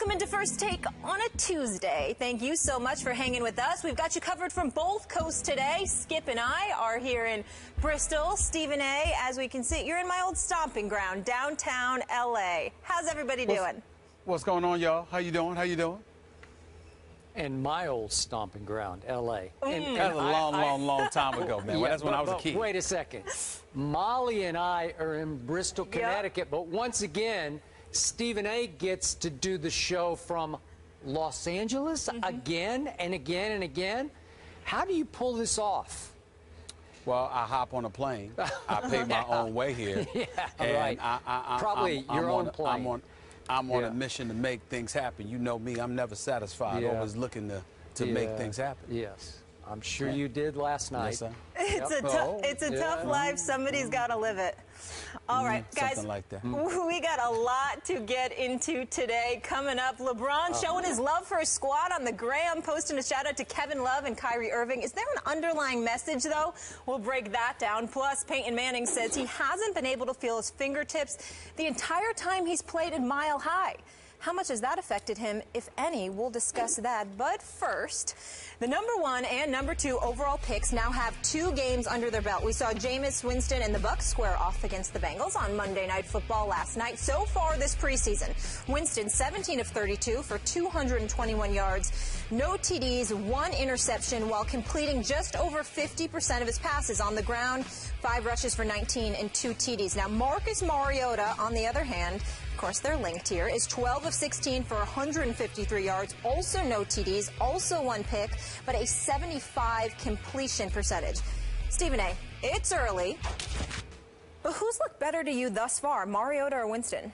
Welcome into First Take on a Tuesday. Thank you so much for hanging with us. We've got you covered from both coasts today. Skip and I are here in Bristol. Stephen A., as we can see, you're in my old stomping ground, downtown L.A. How's everybody doing? What's going on, y'all? How you doing? How you doing? And my old stomping ground, L.A. And That was a long time ago, man. Yeah, That's when I was a kid. Wait a second. Molly and I are in Bristol, Connecticut, but once again, Stephen A. gets to do the show from Los Angeles again and again and again. How do you pull this off? Well, I hop on a plane. I pay my own way here. Right. Probably your own plane. I'm on a mission to make things happen. You know me, I'm never satisfied. Always looking to make things happen. Yes. I'm sure you did last night. Yes, sir. It's a tough life. Somebody's got to live it. All right, guys, something like that. We got a lot to get into today. Coming up, LeBron showing his love for his squad on the gram, posting a shout-out to Kevin Love and Kyrie Irving. Is there an underlying message, though? We'll break that down. Plus, Peyton Manning says he hasn't been able to feel his fingertips the entire time he's played in Mile High. How much has that affected him, if any? We'll discuss that. But first, the #1 and #2 overall picks now have 2 games under their belt. We saw Jameis Winston and the Bucs square off against the Bengals on Monday Night Football last night. So far this preseason, Winston 17 of 32 for 221 yards, no TDs, 1 interception, while completing just over 50% of his passes on the ground, 5 rushes for 19 and 2 TDs. Now, Marcus Mariota, on the other hand, of course, they're linked here, is 12 of 16 for 153 yards, also no TDs, also 1 pick, but a 75 completion percentage. Stephen A., it's early, but who's looked better to you thus far, Mariota or Winston?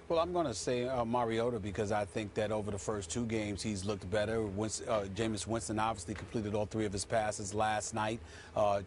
Well, I'm going to say Mariota because I think that over the first 2 games he's looked better. Jameis Winston obviously completed all 3 of his passes last night,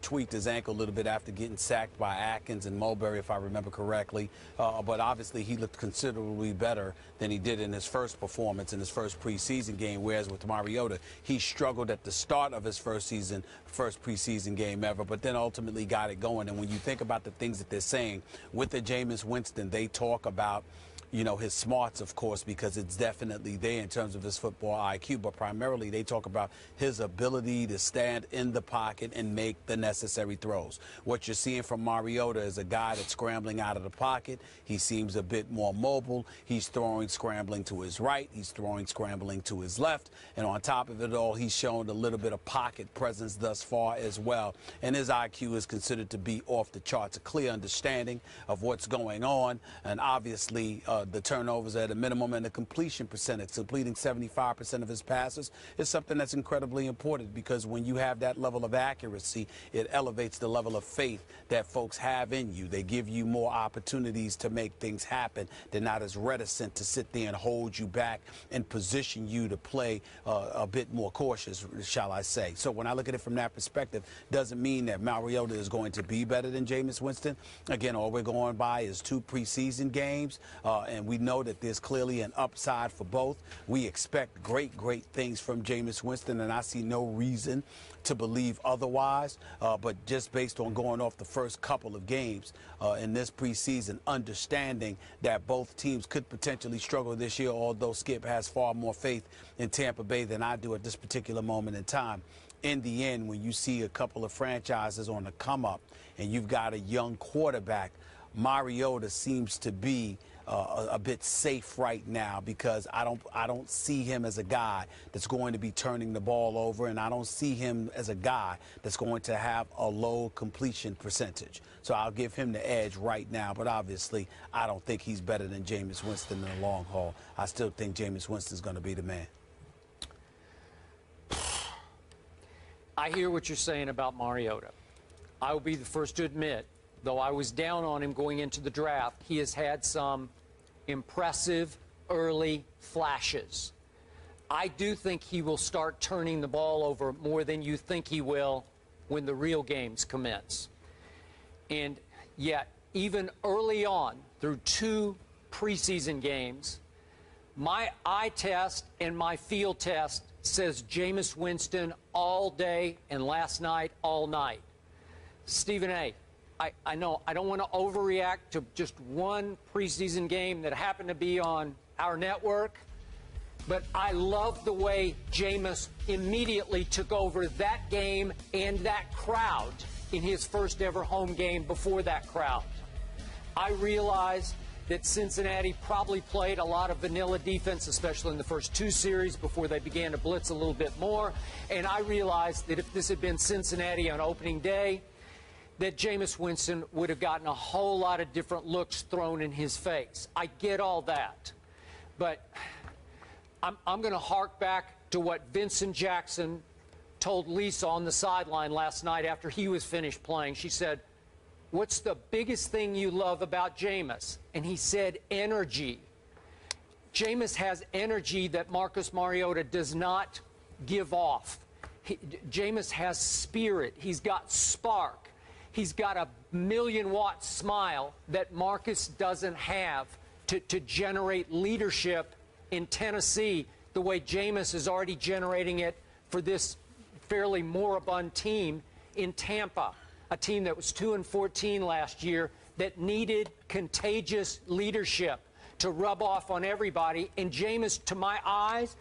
tweaked his ankle a little bit after getting sacked by Atkins and Mulberry, if I remember correctly. But obviously he looked considerably better than he did in his first performance in his first preseason game, whereas with Mariota, he struggled at the start of his first preseason game ever, but then ultimately got it going. And when you think about the things that they're saying with the Jameis Winston, they talk about his smarts, of course, because it's definitely there in terms of his football IQ, but primarily they talk about his ability to stand in the pocket and make the necessary throws. What you're seeing from Mariota is a guy that's scrambling out of the pocket. He seems a bit more mobile. He's throwing scrambling to his right. He's throwing scrambling to his left. And on top of it all, he's shown a little bit of pocket presence thus far as well. And his IQ is considered to be off the charts, a clear understanding of what's going on. And obviously, the turnovers at a minimum and the completion percentage, completing 75% of his passes, is something that's incredibly important because when you have that level of accuracy, it elevates the level of faith that folks have in you. They give you more opportunities to make things happen. They're not as reticent to sit there and hold you back and position you to play a bit more cautious, shall I say. So when I look at it from that perspective, doesn't mean that Mariota is going to be better than Jameis Winston. Again, all we're going by is 2 preseason games, and we know that there's clearly an upside for both. We expect great things from Jameis Winston, and I see no reason to believe otherwise. But just based on going off the first couple of games in this preseason, understanding that both teams could potentially struggle this year, although Skip has far more faith in Tampa Bay than I do at this particular moment in time. In the end, when you see a couple of franchises on the come up and you've got a young quarterback, Mariota seems to be a bit safe right now because I don't see him as a guy that's going to be turning the ball over, and I don't see him as a guy that's going to have a low completion percentage. So I'll give him the edge right now, but obviously I don't think he's better than Jameis Winston in the long haul. I still think Jameis Winston's going to be the man. I hear what you're saying about Mariota. I will be the first to admit, though I was down on him going into the draft, he has had some impressive early flashes. I do think he will start turning the ball over more than you think he will when the real games commence. And yet, even early on, through 2 preseason games, my eye test and my field test says Jameis Winston all day and last night all night. Stephen A., I know I don't want to overreact to just 1 preseason game that happened to be on our network, But I love the way Jameis immediately took over that game and that crowd in his first ever home game before that crowd. I realize that Cincinnati probably played a lot of vanilla defense, especially in the first two series before they began to blitz a little bit more. And I realized that if this had been Cincinnati on opening day, that Jameis Winston would have gotten a whole lot of different looks thrown in his face. I get all that. But I'm going to hark back to what Vincent Jackson told Lisa on the sideline last night after he was finished playing. She said, "What's the biggest thing you love about Jameis?" And he said, energy. Jameis has energy that Marcus Mariota does not give off. Jameis has spirit. He's got spark. He's got a million-watt smile that Marcus doesn't have to generate leadership in Tennessee the way Jameis is already generating it for this fairly moribund team in Tampa, a team that was 2-14 last year that needed contagious leadership to rub off on everybody. And Jameis, to my eyes,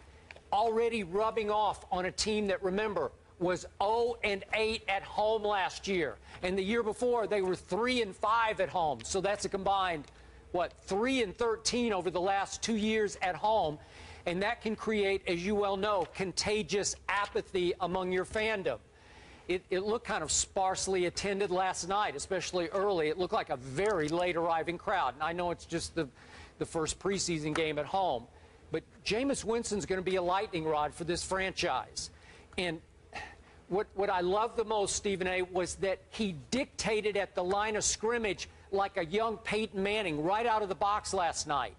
already rubbing off on a team that, remember, was 0-8 at home last year. And the year before, they were 3-5 at home. So that's a combined, 3-13 over the last 2 years at home. And that can create, as you well know, contagious apathy among your fandom. It looked kind of sparsely attended last night, especially early. It looked like a very late arriving crowd. And I know it's just the first preseason game at home. But Jameis Winston's going to be a lightning rod for this franchise. And what I love the most, Stephen A., was that he dictated at the line of scrimmage like a young Peyton Manning right out of the box last night.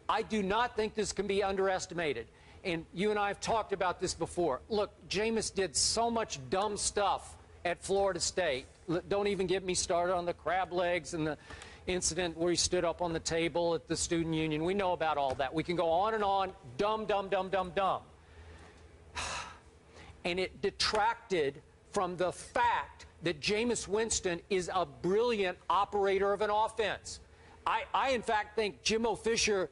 I do not think this can be underestimated. And you and I have talked about this before. Look, Jameis did so much dumb stuff at Florida State. Don't even get me started on the crab legs and the incident where he stood up on the table at the student union. We know about all that. We can go on and on. Dumb, dumb, dumb, dumb, dumb. And it detracted from the fact that Jameis Winston is a brilliant operator of an offense. I in fact, think Jimbo Fisher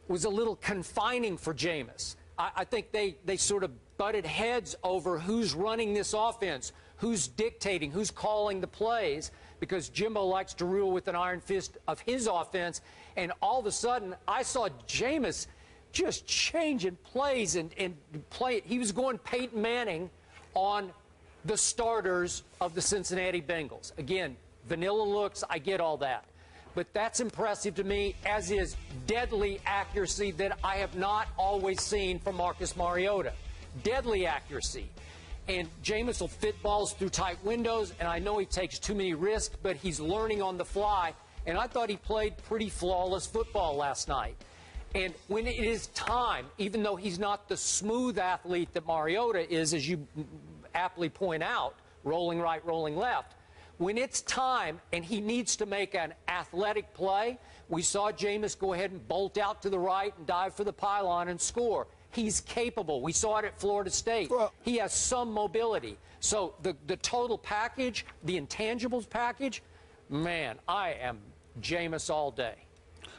was a little confining for Jameis. I think they sort of butted heads over who's running this offense, who's dictating, who's calling the plays, because Jimbo likes to rule with an iron fist of his offense. And all of a sudden, I saw Jameis just changing plays and play. He was going Peyton Manning on the starters of the Cincinnati Bengals. Again, vanilla looks, I get all that. But that's impressive to me, as is deadly accuracy that I have not always seen from Marcus Mariota. Deadly accuracy. And Jameis will fit balls through tight windows, and I know he takes too many risks, but he's learning on the fly. And I thought he played pretty flawless football last night. And when it is time, even though he's not the smooth athlete that Mariota is, as you aptly point out, rolling right, rolling left, when it's time and he needs to make an athletic play, we saw Jameis go ahead and bolt out to the right and dive for the pylon and score. He's capable. We saw it at Florida State. Well, he has some mobility. So the total package, the intangibles package, man, I am Jameis all day.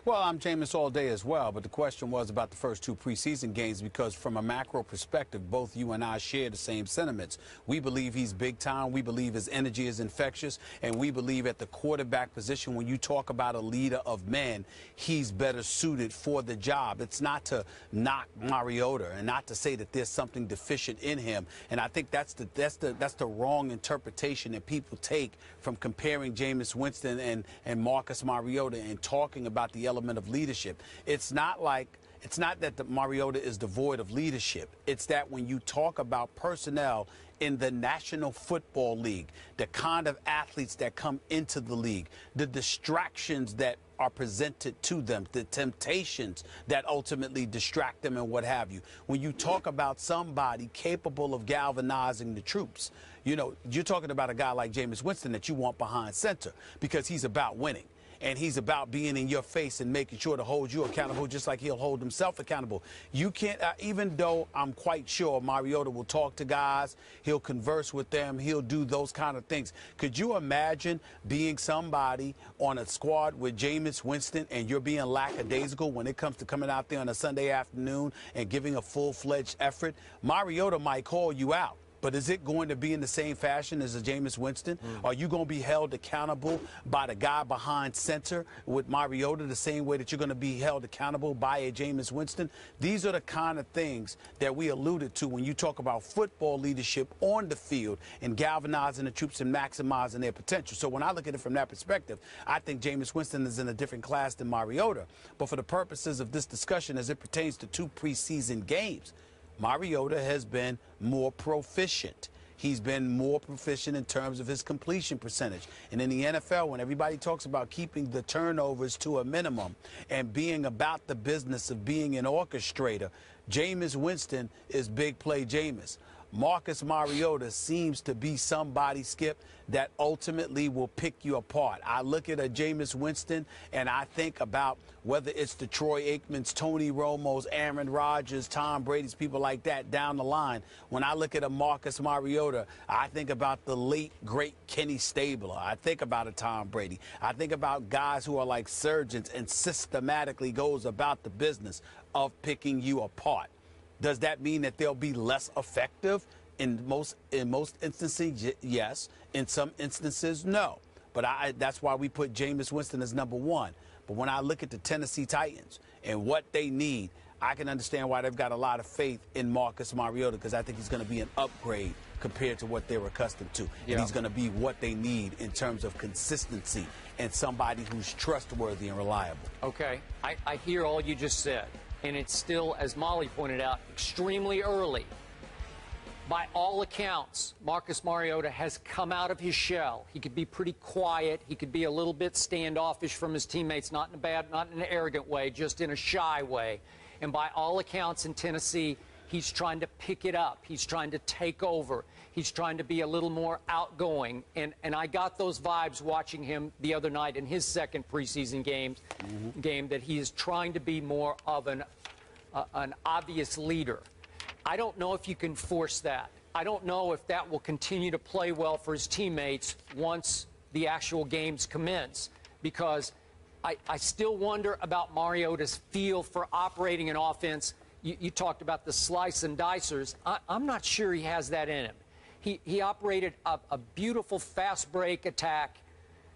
Well, I'm Jameis all day as well, but the question was about the first two preseason games, because from a macro perspective, both you and I share the same sentiments. We believe he's big time. We believe his energy is infectious, and we believe at the quarterback position, when you talk about a leader of men, he's better suited for the job. It's not to knock Mariota and not to say that there's something deficient in him. And I think that's the wrong interpretation that people take from comparing Jameis Winston and Marcus Mariota and talking about the element of leadership. It's not that the Mariota is devoid of leadership. It's that when you talk about personnel in the National Football League, the kind of athletes that come into the league, the distractions that are presented to them, the temptations that ultimately distract them and what have you. When you talk about somebody capable of galvanizing the troops, you know, you're talking about a guy like Jameis Winston that you want behind center because he's about winning. and he's about being in your face and making sure to hold you accountable just like he'll hold himself accountable. You can't, even though I'm quite sure Mariota will talk to guys, he'll converse with them, he'll do those kind of things. Could you imagine being somebody on a squad with Jameis Winston and you're being lackadaisical when it comes to coming out there on a Sunday afternoon and giving a full-fledged effort? Mariota might call you out. But is it going to be in the same fashion as a Jameis Winston? Are you going to be held accountable by the guy behind center with Mariota the same way that you're going to be held accountable by a Jameis Winston? These are the kind of things that we alluded to when you talk about football leadership on the field and galvanizing the troops and maximizing their potential. So when I look at it from that perspective, I think Jameis Winston is in a different class than Mariota. But for the purposes of this discussion as it pertains to 2 preseason games, Mariota has been more proficient. He's been more proficient in terms of his completion percentage. And in the NFL, when everybody talks about keeping the turnovers to a minimum and being about the business of being an orchestrator, Jameis Winston is big play Jameis. Marcus Mariota seems to be somebody, Skip, that ultimately will pick you apart. I look at a Jameis Winston and I think about whether it's the Troy Aikmans, Tony Romo's, Aaron Rodgers, Tom Brady's, people like that down the line. When I look at a Marcus Mariota, I think about the late, great Kenny Stabler. I think about a Tom Brady. I think about guys who are like surgeons and systematically goes about the business of picking you apart. Does that mean that they'll be less effective? In most instances, yes. In some instances, no. But that's why we put Jameis Winston as number 1. But when I look at the Tennessee Titans and what they need, I can understand why they've got a lot of faith in Marcus Mariota, because I think he's going to be an upgrade compared to what they're accustomed to. Yeah. And he's going to be what they need in terms of consistency and somebody who's trustworthy and reliable. Okay. I hear all you just said. And it's still, as Molly pointed out, extremely early. By all accounts, Marcus Mariota has come out of his shell. He could be pretty quiet. He could be a little bit standoffish from his teammates, not in a bad, not in an arrogant way, just in a shy way. And by all accounts in Tennessee, he's trying to pick it up. He's trying to take over. He's trying to be a little more outgoing. And I got those vibes watching him the other night in his second preseason game, that he is trying to be more of an obvious leader. I don't know if you can force that. I don't know if that will continue to play well for his teammates once the actual games commence, because I still wonder about Mariota's feel for operating an offense. You talked about the slice and dicers. I'm not sure he has that in him. He operated a beautiful fast break attack,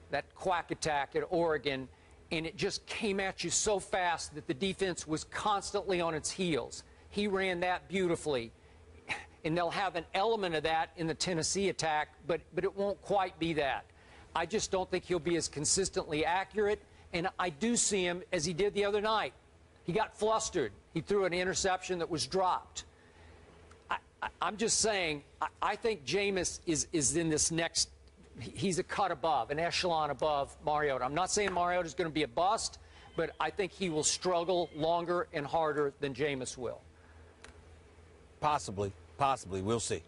that quack attack at Oregon, and it just came at you so fast that the defense was constantly on its heels. He ran that beautifully, and they'll have an element of that in the Tennessee attack, but it won't quite be that. I just don't think he'll be as consistently accurate, and I do see him as he did the other night. He got flustered. He threw an interception that was dropped. I'm just saying, I think Jameis is in this next, he's a cut above, an echelon above Mariota. I'm not saying Mariota's going to be a bust, but I think he will struggle longer and harder than Jameis will. Possibly. We'll see.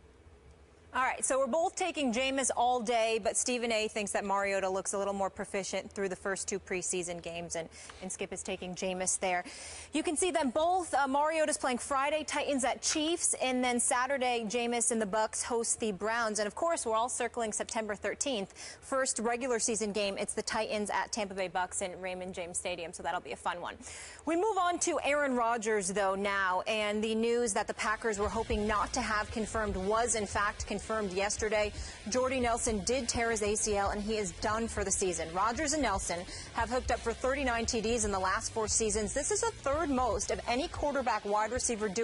All right, so we're both taking Jameis all day, but Stephen A. thinks that Mariota looks a little more proficient through the first 2 preseason games, and Skip is taking Jameis there. You can see them both. Mariota's playing Friday, Titans at Chiefs, and then Saturday, Jameis and the Bucs host the Browns. And, of course, we're all circling September 13th. First regular season game, it's the Titans at Tampa Bay Bucs in Raymond James Stadium, so that'll be a fun one. We move on to Aaron Rodgers, though, now, and the news that the Packers were hoping not to have confirmed was, in fact, confirmed yesterday. Jordy Nelson did tear his ACL, and he is done for the season. Rodgers and Nelson have hooked up for 39 TDs in the last 4 seasons. This is the 3rd most of any quarterback wide receiver duo